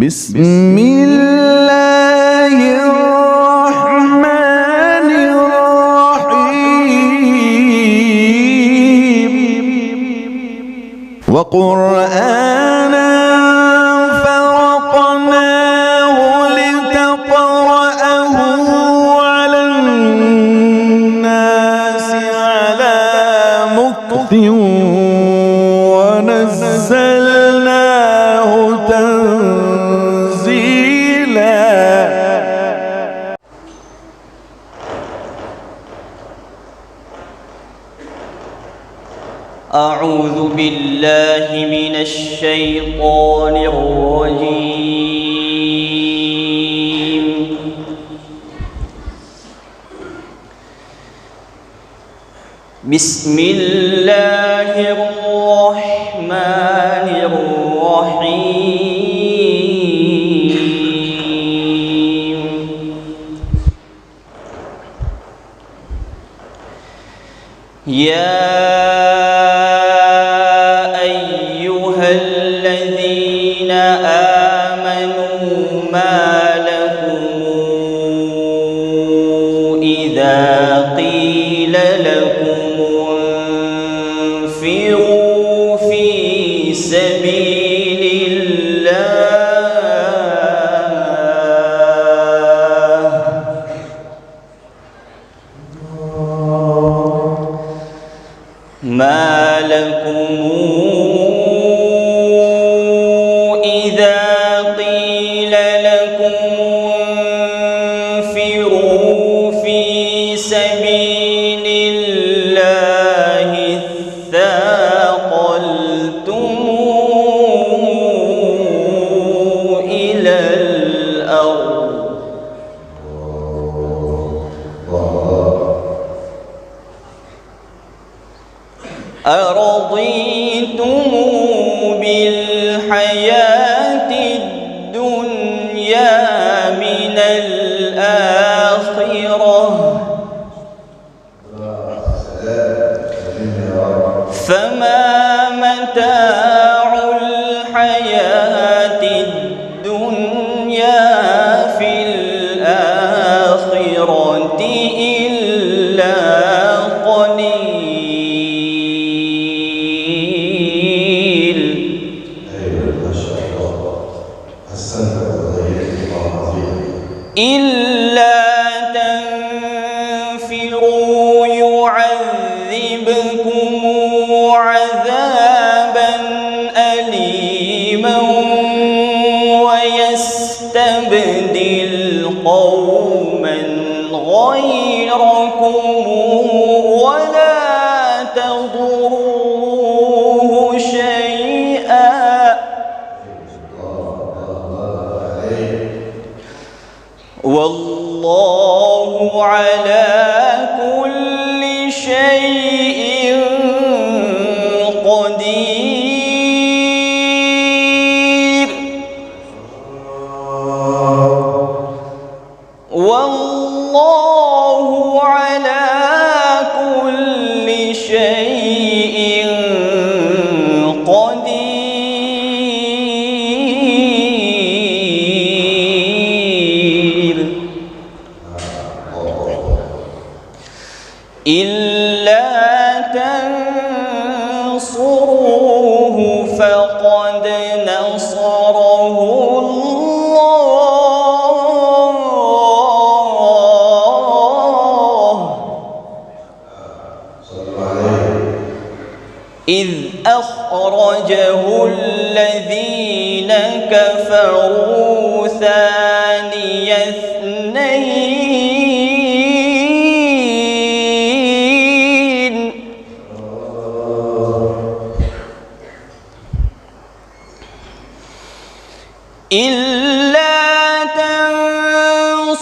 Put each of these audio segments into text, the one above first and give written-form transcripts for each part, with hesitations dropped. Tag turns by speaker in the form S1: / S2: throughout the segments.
S1: بسم الله الرحمن الرحيم وقرآنا فرقناه لتقرأه على الناس على مكث ونزلناه تنزيلا.
S2: أعوذ بالله من الشيطان الرجيم. بسم الله الرحمن الرحيم. يا أيها الذين آمنوا ما لكم إذا قيل لكم انفروا في سبيل الله ما لكم إذا قيل لكم انفروا في سبيل الله اثاقلتم إلى الأرض أرضيتم بالحياة الدنيا من الآخرة فما متاع الحياة الدنيا في الآخرة إلا قليل. إلا تنفروا يعذبكم عذابا أليما ويستبدل قوما غيركم ولا تضروه شيئا والله على كل شيء قدير. والله على كل شيء قدير. إلا تنصروه فقد نصره الله إذ أخرجه الذين كفروا ثاني اثنين إلا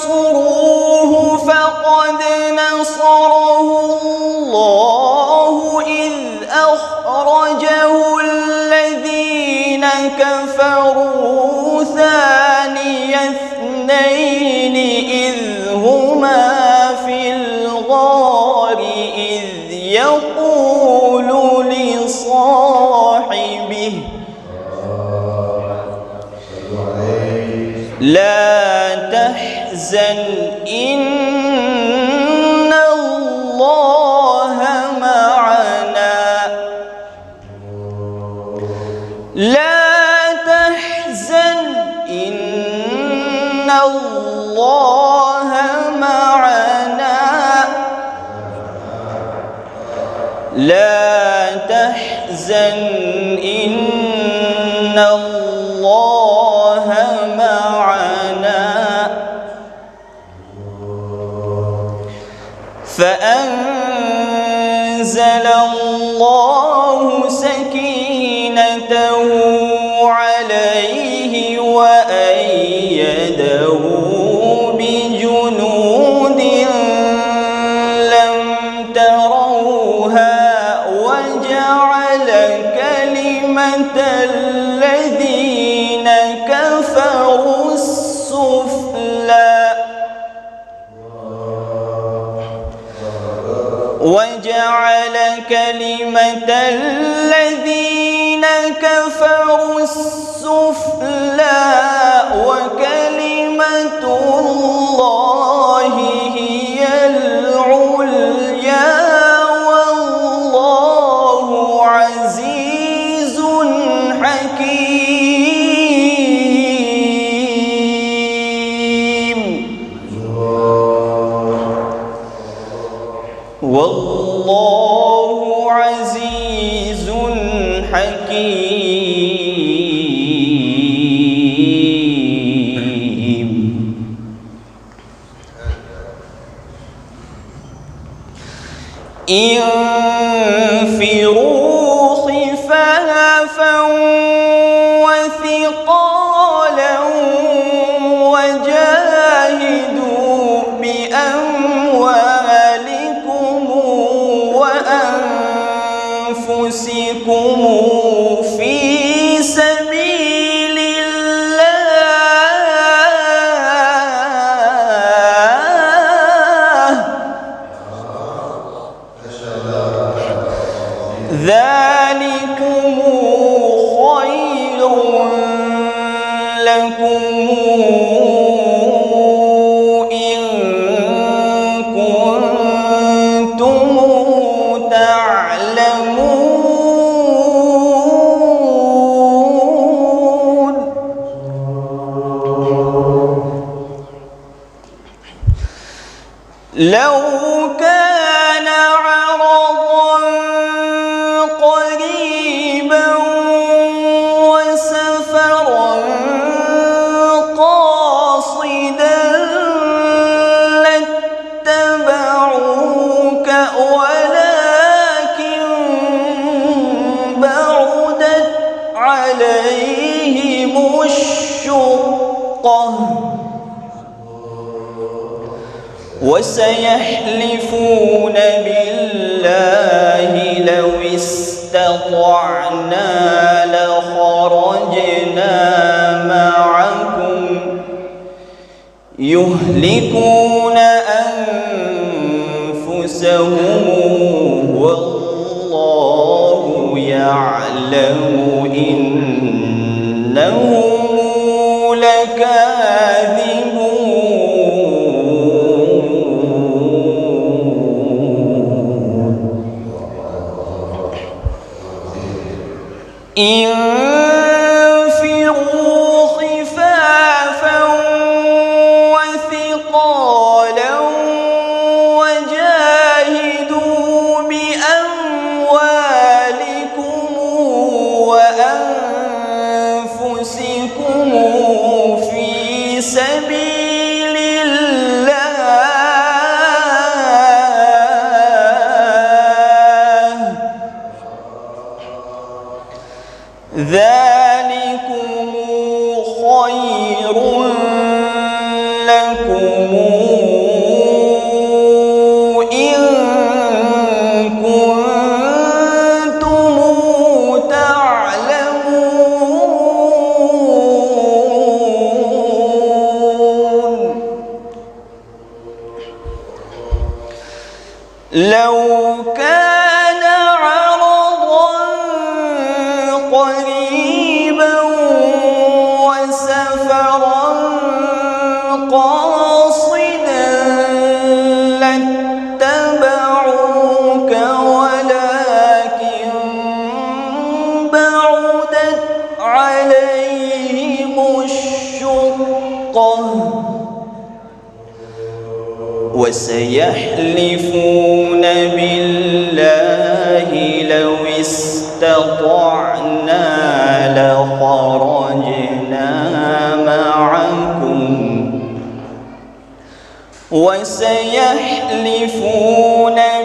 S2: تنصروه فقد نصره الله إذ أخرجه الذين كفروا ثاني اثنين إذ هما في الغار إذ يقول لصاحبه لا تحزن إن الله معنا لا تحزن إن الله معنا لا تحزن إن الله معنا فأنزل الله سكينته عليه وأيده بجنود لم تروها وجعل كلمة الذين كفروا السفلى وجعل كلمة الذين كفروا السفلى وكلمة الله هي العليا والله عزيز حكيم والله عزيز حكيم انفروا خفافا وثقالا وجاهدوا بأموالكم وأنفسكم في سبيل الله ذلكم خير لكم إن كنتم تعلمون لو كان عرضا قريبا وسفرا قاصدا لاتبعوك ولكن بعدت عليهم الشقة وسيحلفون بالله لو استطعنا لخرجنا معكم يهلكون أنفسهم والله يعلم إنهم لكاذبون انفروا خفافا وثقالا وجاهدوا بأموالكم وأنفسكم في سبيل الله ذلكم خير لكم إن كنتم تعلمون لو كان عرضا قريبا وسفرا وسيحلفون بالله لو استطعنا لخرجنا معكم وسيحلفون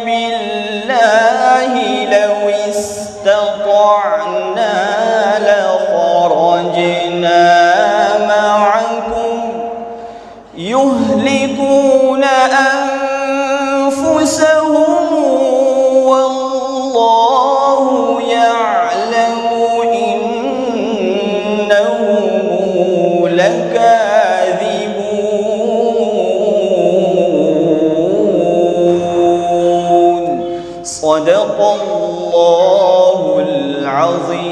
S2: بالله لو استطعنا لخرجنا معكم يهلكون أنفسهم والله يعلم إنهم لكاذبون صدق الله العظيم.